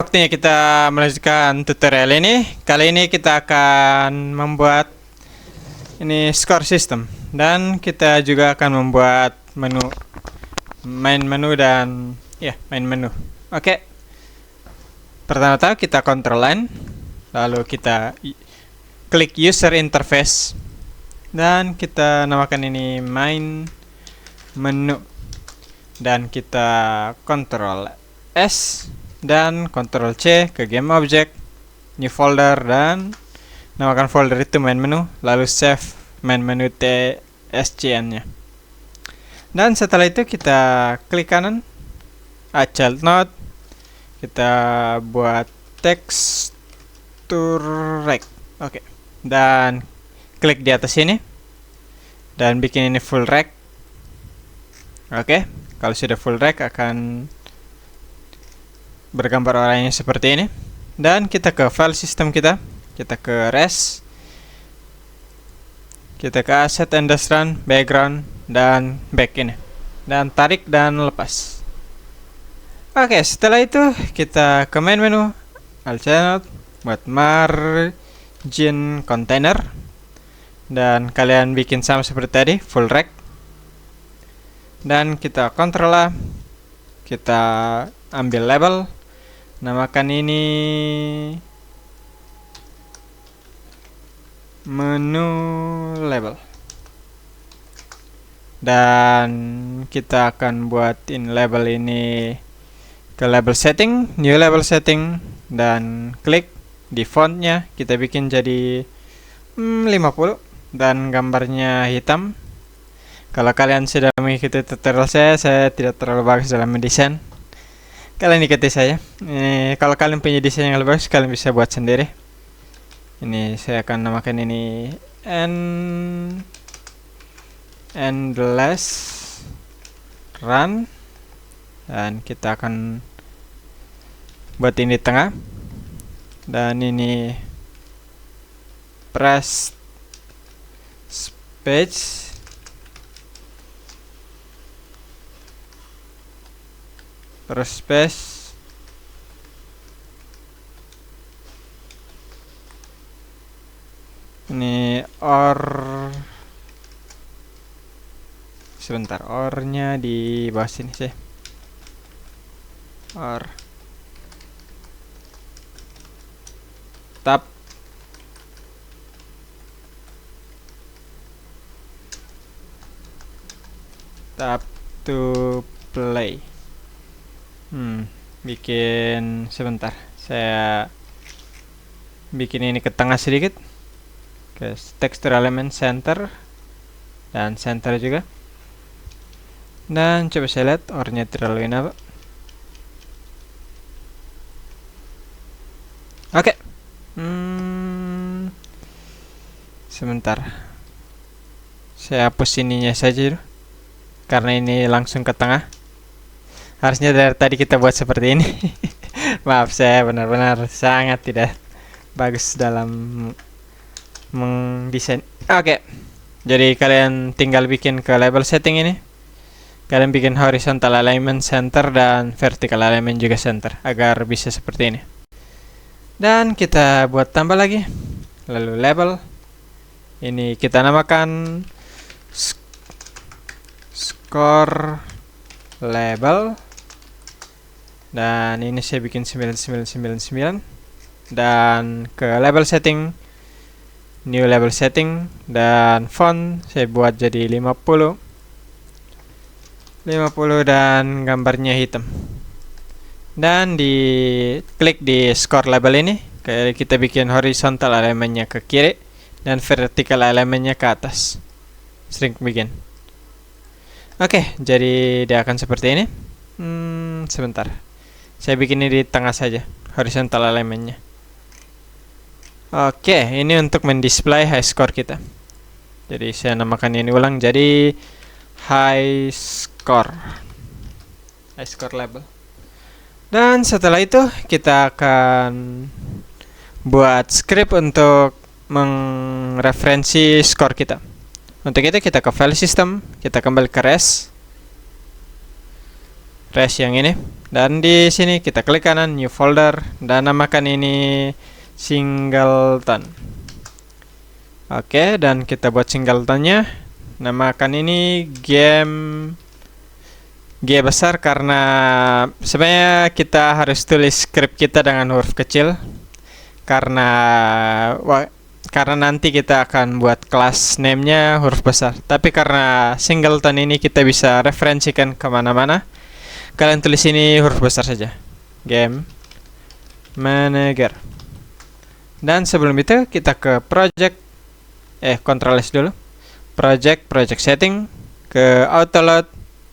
Waktunya kita melanjutkan tutorial ini. Kali ini kita akan membuat ini score system, dan kita juga akan membuat main menu dan main menu. Oke. Pertama-tama kita control N, lalu kita klik user interface dan kita namakan ini main menu, dan kita control S dan Ctrl C ke game object, new folder, dan namakan folder itu main menu, lalu save main menu tscn nya. Dan setelah itu kita klik kanan, add child node, kita buat texture rect. Oke. Dan klik di atas ini dan bikin ini full rect. Oke. Kalau sudah full rect akan bergambar orangnya seperti ini. Dan kita ke file system kita ke res, kita ke asset run, background, dan back ini, dan tarik dan lepas. Oke, setelah itu kita ke main menu, alt buat margin container, dan kalian bikin sama seperti tadi, full rect, dan kita Ctrl A, kita ambil label, namakan ini menu label, dan kita akan buatin label ini ke label setting, new label setting, dan klik di fontnya kita bikin jadi 50 dan gambarnya hitam. Kalau kalian sudah mengikuti tutorial saya tidak terlalu bagus dalam mendesain. Kalian ikuti saya. Kalau kalian punya desain yang lebih bagus, kalian bisa buat sendiri. Ini saya akan namakan ini endless run, dan kita akan buat ini di tengah, dan ini press space, ini sebentar, ornya di bawah sini sih, tab to play. Bikin sebentar, saya bikin ini ke tengah sedikit, ke texture element center dan center juga, dan coba saya lihat ornya terlalu ini apa. Oke. Sebentar, saya hapus ininya saja dulu, karena ini langsung ke tengah. Harusnya dari tadi kita buat seperti ini. Maaf, saya benar-benar sangat tidak bagus dalam mendesain. Oke. Jadi kalian tinggal bikin ke label setting ini, kalian bikin horizontal alignment center dan vertical alignment juga center, agar bisa seperti ini. Dan kita buat tambah lagi, lalu label ini kita namakan score label, dan ini saya bikin 9999, dan ke label setting, new label setting, dan font saya buat jadi 50 dan gambarnya hitam. Dan di klik di score label ini, kita bikin horizontal elemennya ke kiri dan vertical elemennya ke atas. Sering bikin. Oke, jadi dia akan seperti ini. Sebentar, saya bikin ini di tengah saja, horizontal elemennya. Oke, ini untuk mendisplay high score kita. Jadi saya namakan ini ulang jadi high score label. Dan setelah itu kita akan buat script untuk mengreferensi skor kita. Untuk itu kita ke file system, kita kembali ke res, res yang ini, dan di sini kita klik kanan new folder dan namakan ini singleton. Oke, dan kita buat singletonnya, namakan ini game G besar karena sebenarnya kita harus tulis script kita dengan huruf kecil karena nanti kita akan buat kelas name-nya huruf besar. Tapi karena singleton ini kita bisa referensikan kemana-mana, kalian tulis ini huruf besar saja, game manager. Dan sebelum itu kita ke project, Ctrl S dulu, project setting, ke auto load,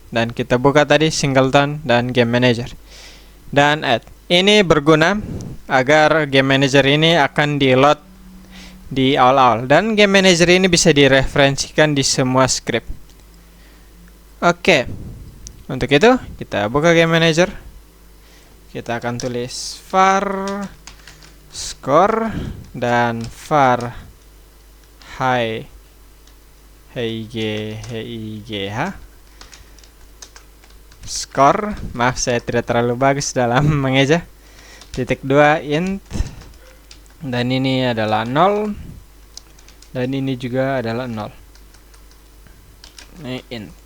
dan kita buka tadi singleton dan game manager, dan add. Ini berguna agar game manager ini akan di load di awal-awal, dan game manager ini bisa direferensikan di semua script. Oke, untuk itu kita buka game manager, kita akan tulis var score dan var high score. Maaf, saya tidak terlalu bagus dalam mengeja. Titik 2 int, dan ini adalah 0, dan ini juga adalah 0. Ini int.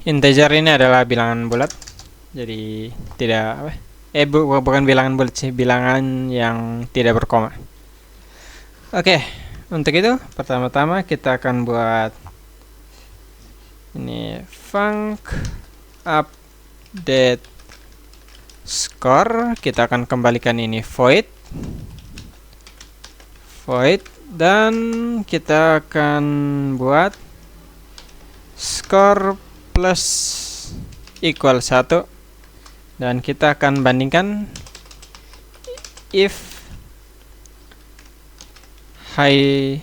Integer ini adalah bilangan bulat, jadi tidak bukan bilangan bulat sih, bilangan yang tidak berkoma. Oke, untuk itu pertama-tama kita akan buat ini func update score. Kita akan kembalikan ini void, dan kita akan buat score plus equal 1, dan kita akan bandingkan if high,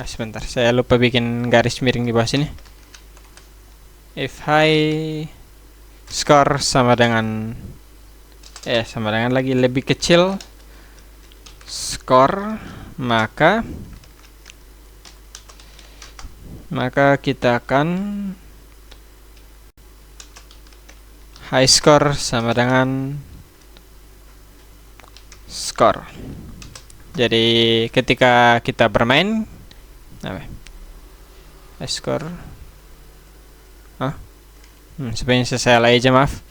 sebentar, saya lupa bikin garis miring di bawah sini. If high score sama dengan lagi lebih kecil score, maka kita akan high score sama dengan score. Jadi ketika kita bermain, high score, sebenarnya saya salah aja, maaf.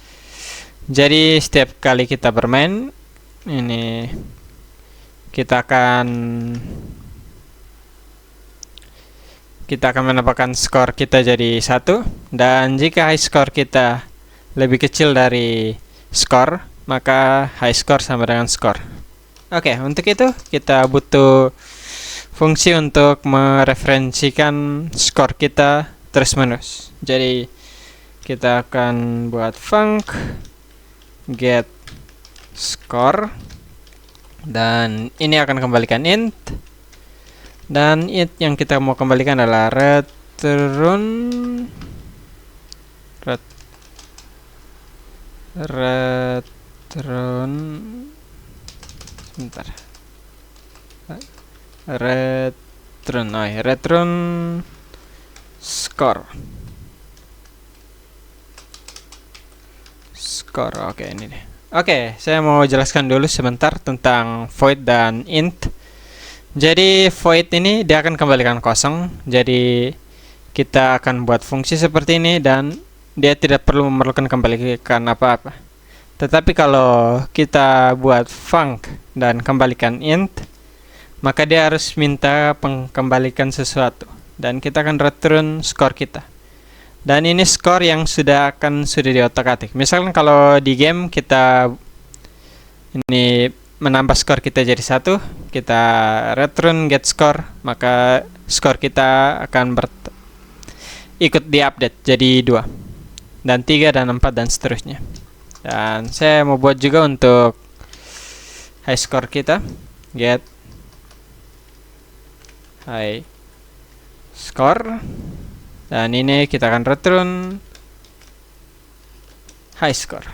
Jadi setiap kali kita bermain, ini kita akan menambahkan skor kita jadi 1, dan jika high score kita lebih kecil dari skor, maka high score sama dengan skor. Oke, untuk itu kita butuh fungsi untuk mereferensikan skor kita terus-menerus. Jadi kita akan buat func get score, dan ini akan kembalikan int, dan int yang kita mau kembalikan adalah return return score. Oke, ini deh. Oke, saya mau jelaskan dulu sebentar tentang void dan int. Jadi void ini dia akan kembalikan kosong. Jadi kita akan buat fungsi seperti ini dan dia tidak perlu memerlukan kembalikan apa-apa. Tetapi kalau kita buat func dan kembalikan int, maka dia harus minta pengembalikan sesuatu, dan kita akan return skor kita. Dan ini skor yang sudah diotak-atik. Misalkan kalau di game kita ini menambah skor kita jadi 1, kita return get score, maka skor kita akan ikut diupdate jadi 2, dan 3, dan 4, dan seterusnya. Dan saya mau buat juga untuk high score kita, get high score, dan ini kita akan return high score.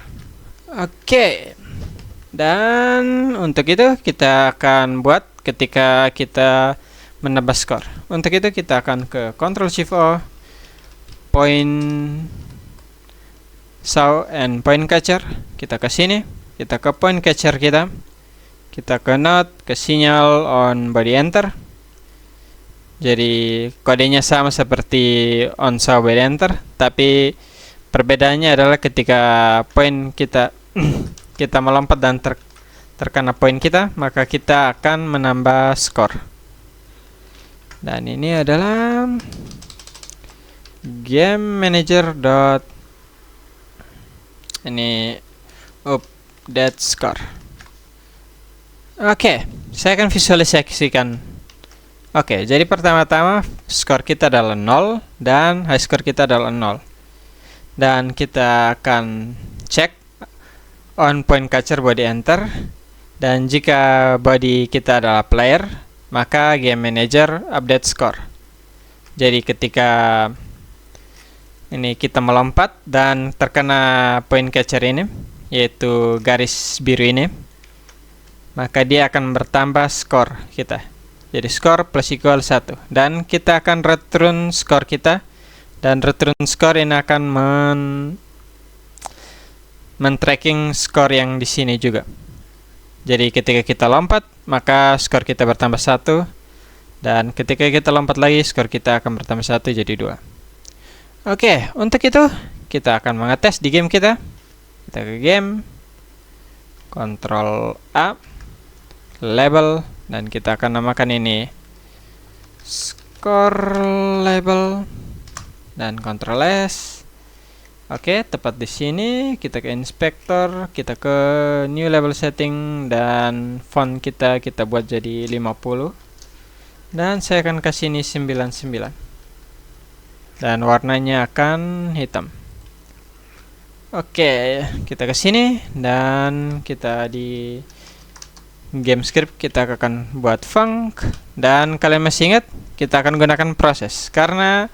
Oke. Dan untuk itu kita akan buat ketika kita menambah skor. Untuk itu kita akan ke Ctrl Shift O, point show and point catcher. Kita ke sini, kita ke point catcher kita ke node, ke sinyal on body enter. Jadi kodenya sama seperti on show body enter, tapi perbedaannya adalah ketika point kita kita melompat dan terkena point kita, maka kita akan menambah skor. Dan ini adalah game manager dot ini update score. Oke, saya akan visualisasikan. Oke, jadi pertama-tama skor kita adalah 0 dan high score kita adalah 0. Dan kita akan cek on point catcher body enter, dan jika body kita adalah player, maka game manager update score. Jadi ketika ini kita melompat dan terkena point catcher ini, yaitu garis biru ini, maka dia akan bertambah skor kita. Jadi skor plus equal 1, dan kita akan return skor kita, dan return score ini akan men-tracking skor yang di sini juga. Jadi ketika kita lompat, maka skor kita bertambah 1, dan ketika kita lompat lagi, skor kita akan bertambah 1 jadi 2. Oke, untuk itu kita akan mengetes di game kita. Kita ke game, Ctrl A, label, dan kita akan namakan ini score label, dan Ctrl S. Oke, tepat di sini. Kita ke inspector, kita ke new label setting, dan font kita buat jadi 50, dan saya akan kasih ini 99, dan warnanya akan hitam. Oke, kita ke sini, dan kita di game script kita akan buat func, dan kalian masih ingat kita akan gunakan proses, karena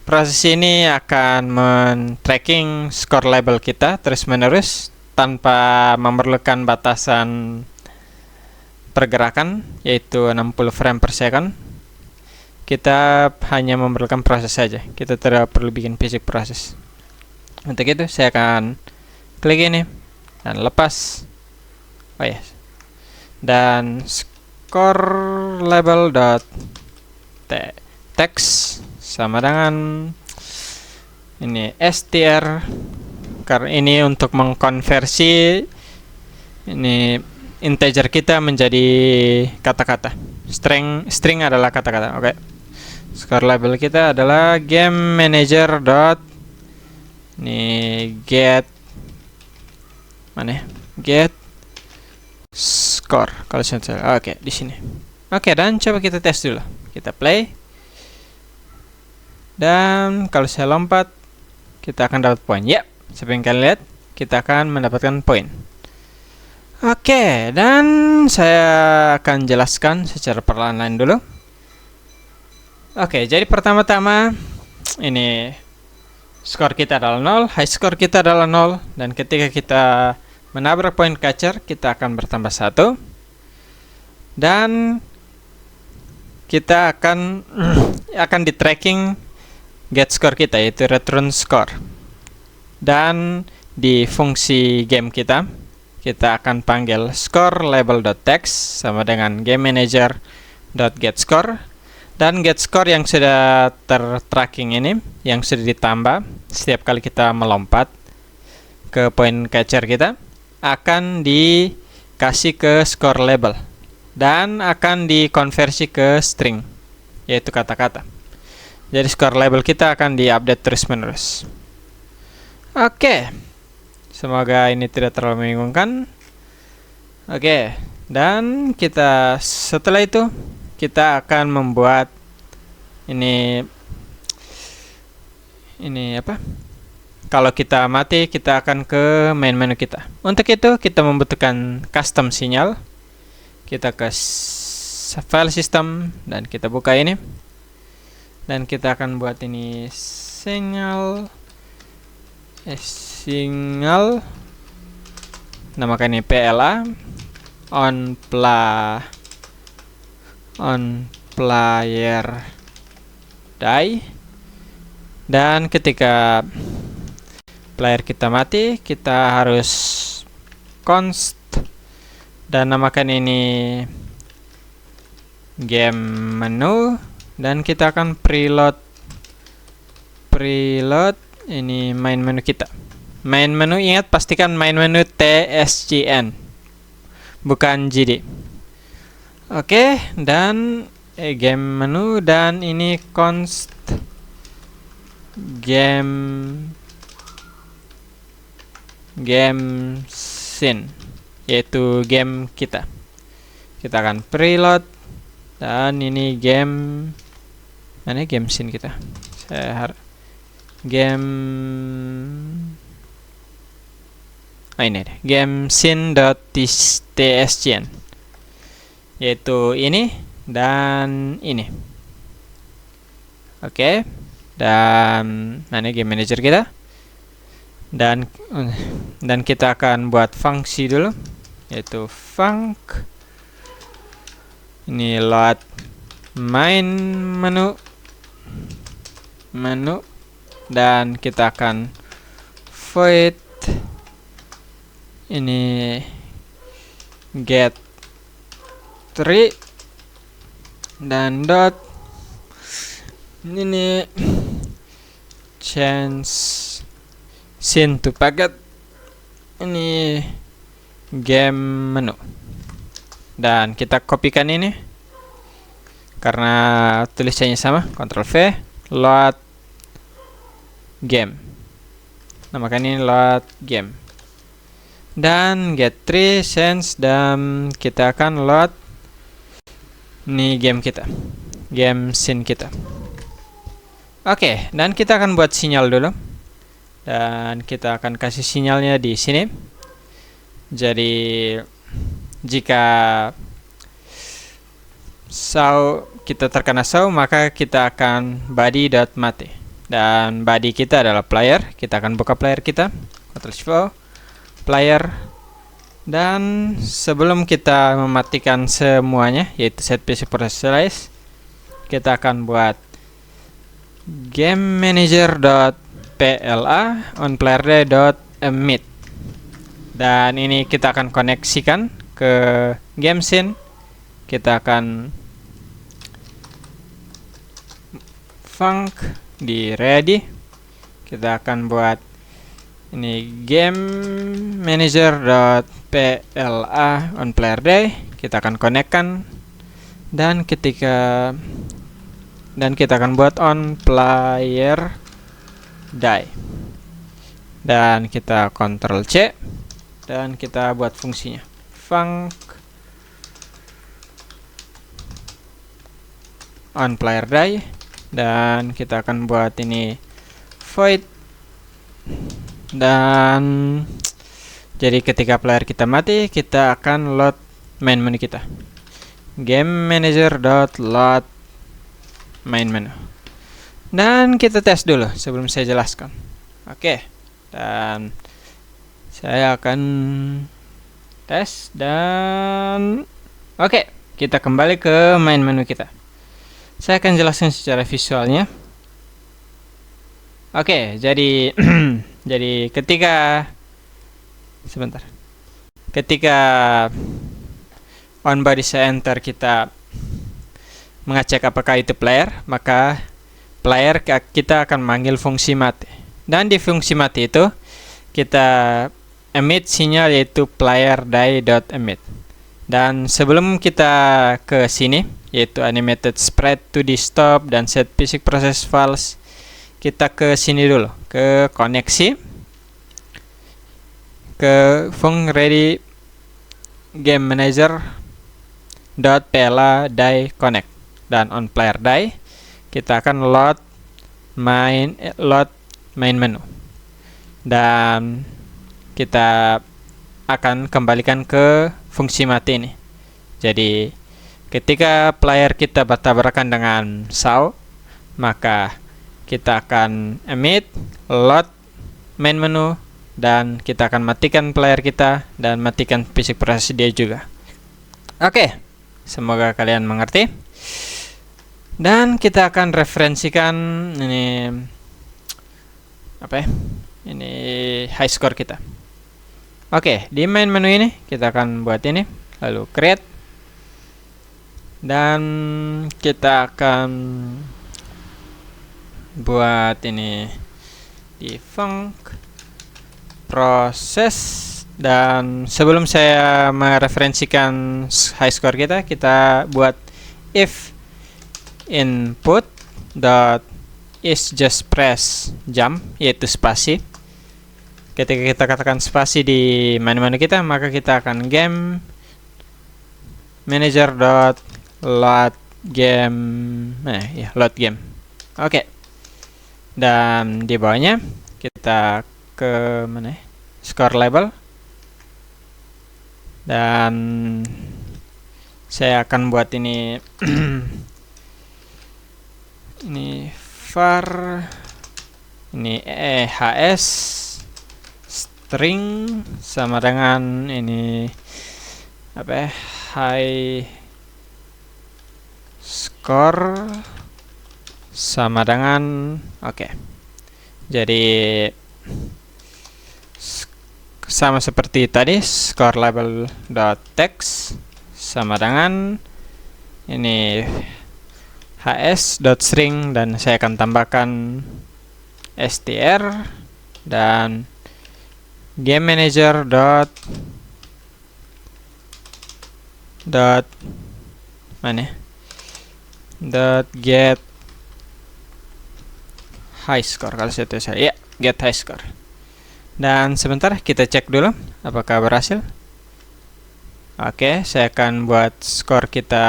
proses ini akan men-tracking score label kita terus menerus tanpa memerlukan batasan pergerakan, yaitu 60 frame per second. Kita hanya memerlukan proses saja, kita tidak perlu bikin basic proses. Untuk itu saya akan klik ini dan lepas. Oh ya, dan score label dot text sama dengan ini str, karena ini untuk mengkonversi ini integer kita menjadi kata-kata. String adalah kata-kata. Oke. Score label kita adalah game manager dot ini get mana? Get score kalau saya. Oke, di sini. Oke, dan coba kita tes dulu. Kita play. Dan kalau saya lompat, kita akan dapat poin. Ya, seperti yang kalian lihat, kita akan mendapatkan poin. Oke, dan saya akan jelaskan secara perlahan-lahan dulu. Oke, jadi pertama-tama ini skor kita adalah 0, high score kita adalah 0, dan ketika kita menabrak point catcher, kita akan bertambah 1. Dan kita akan di tracking get score kita, yaitu return score. Dan di fungsi game kita akan panggil score label.text sama dengan game manager.getScore. Dan get score yang sudah tertracking ini, yang sudah ditambah setiap kali kita melompat ke point catcher kita, akan dikasih ke score label dan akan dikonversi ke string, yaitu kata-kata. Jadi score label kita akan diupdate terus-menerus. Oke, semoga ini tidak terlalu membingungkan. Oke, dan kita setelah itu kita akan membuat ini apa? Kalau kita mati, kita akan ke main menu kita. Untuk itu kita membutuhkan custom sinyal. Kita ke file system dan kita buka ini. Dan kita akan buat ini sinyal namakan ini PLA on player die, dan ketika player kita mati, kita harus const dan namakan ini game menu, dan kita akan preload ini main menu kita. Main menu, ingat pastikan main menu TSGN bukan GD. Oke, dan game menu, dan ini const game scene, yaitu game kita. Kita akan preload, dan ini game mana game scene kita. Ini deh, game scene.tsgn, yaitu ini dan ini. Oke, dan mana game manager kita, dan kita akan buat fungsi dulu, yaitu func ini load main menu, dan kita akan void ini get tree, dan dot ini change scene to packet ini game menu, dan kita kopikan ini karena tulisannya sama, Ctrl V, load game, namakan ini load game, dan get tree sense, dan kita akan load ini game kita, game scene kita. Oke, dan kita akan buat sinyal dulu, dan kita akan kasih sinyalnya di sini. Jadi jika kita terkena saw, maka kita akan body.mati, dan body kita adalah player. Kita akan buka player kita, Ctrl+V, player, dan sebelum kita mematikan semuanya, yaitu set basic process, kita akan buat game manager.pla on playerday.emit, dan ini kita akan koneksikan ke game scene. Kita akan func di ready, kita akan buat ini game manager.pla on player day, kita akan konekkan, dan kita akan buat on player day, dan kita Ctrl C, dan kita buat fungsinya func on player day, dan kita akan buat ini void, dan jadi ketika player kita mati, kita akan load main menu kita, game manager.load main menu, dan kita tes dulu sebelum saya jelaskan. Oke, dan saya akan tes, dan oke, kita kembali ke main menu kita. Saya akan jelaskan secara visualnya. Oke, jadi jadi ketika on body saya enter, kita mengecek apakah itu player, maka player kita akan manggil fungsi mati, dan di fungsi mati itu kita emit sinyal, yaitu playerday.emit. Dan sebelum kita ke sini, yaitu animated spread to the stop dan set basic process false, kita ke sini dulu, ke koneksi, ke func ready game manager .pla day connect, dan on player day kita akan load main menu, dan kita akan kembalikan ke fungsi mati ini. Jadi ketika player kita bertabrakan dengan saw, maka kita akan emit load main menu, dan kita akan matikan player kita dan matikan basic process dia juga. Oke, semoga kalian mengerti. Dan kita akan referensikan ini ini high score kita. Oke, di main menu ini kita akan buat ini, lalu create, dan kita akan buat ini di func proses. Dan sebelum saya mereferensikan high score kita buat if input dot is just press jump, yaitu spasi. Ketika kita katakan spasi di menu-menu kita, maka kita akan game manager dot load game, load game. Oke. Dan di bawahnya kita ke mana? Score label. Dan saya akan buat ini ini var ini hs string sama dengan ini apa ya, high score sama dengan oke. Jadi sama seperti tadi, score label dot text sama dengan ini hs dot string, dan saya akan tambahkan str dan game manager dot get high score. Kalau saya tulis ya, get high score. Dan sebentar kita cek dulu apakah berhasil. Oke, saya akan buat skor kita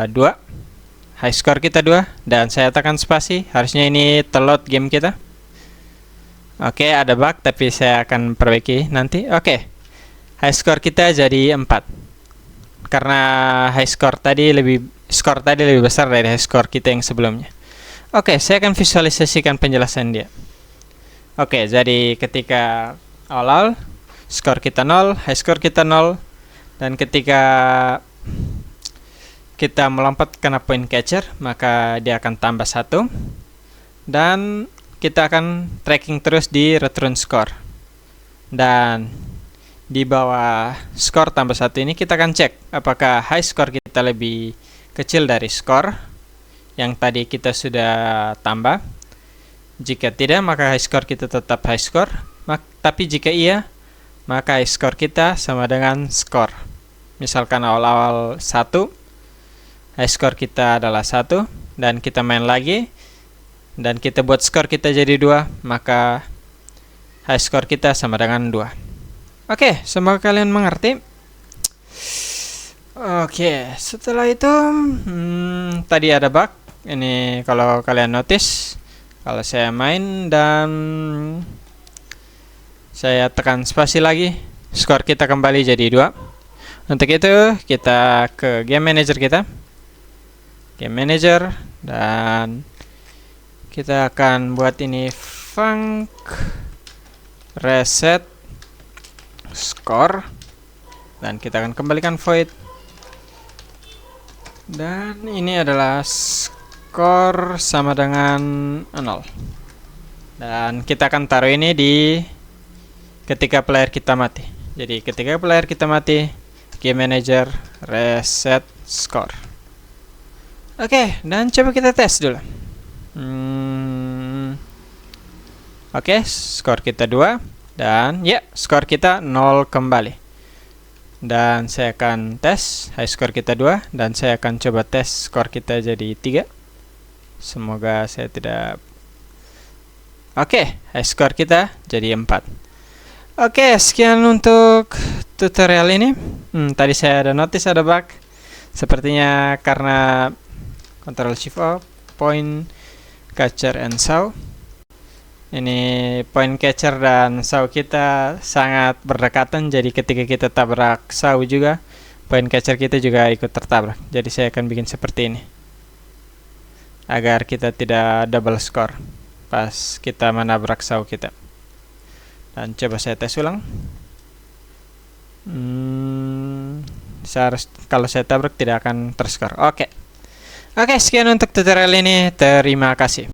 2, high score kita 2, dan saya tekan spasi. Harusnya ini terload game kita. Oke, ada bug tapi saya akan perbaiki nanti. Oke, high score kita jadi 4 karena skor tadi lebih besar dari high score kita yang sebelumnya. Oke, saya akan visualisasikan penjelasan dia. Oke, jadi ketika awal skor kita 0, high score kita 0, dan ketika kita melompat kena point catcher, maka dia akan tambah 1, dan kita akan tracking terus di return score. Dan di bawah skor tambah 1 ini kita akan cek apakah high score kita lebih kecil dari skor yang tadi kita sudah tambah. Jika tidak, maka high score kita tetap high score. Tapi jika iya, maka high score kita sama dengan skor. Misalkan awal-awal 1, high score kita adalah 1, dan kita main lagi, dan kita buat skor kita jadi 2, maka high score kita sama dengan 2. Oke, semoga kalian mengerti. Oke, setelah itu tadi ada bug. Ini kalau kalian notice, kalau saya main dan saya tekan spasi lagi, skor kita kembali jadi 2. Untuk itu kita ke game manager kita, game manager, dan kita akan buat ini func reset score, dan kita akan kembalikan void, dan ini adalah skor sama dengan 0. Dan kita akan taruh ini di ketika player kita mati. Jadi ketika player kita mati, game manager reset score. Oke, dan coba kita tes dulu. Oke, skor kita 2, dan ya, skor kita 0 kembali. Dan saya akan tes high score kita 2, dan saya akan coba tes skor kita jadi 3. Semoga saya tidak. Oke, high score kita jadi 4. Oke, sekian untuk tutorial ini. Tadi saya ada notice ada bug. Sepertinya karena Ctrl Shift O, point catcher and saw. Ini point catcher dan saw kita sangat berdekatan, jadi ketika kita tabrak saw juga, point catcher kita juga ikut tertabrak. Jadi saya akan bikin seperti ini agar kita tidak double score pas kita menabrak saw kita. Dan coba saya tes ulang. Kalau saya tabrak tidak akan terskor. Oke, sekian untuk tutorial ini. Terima kasih.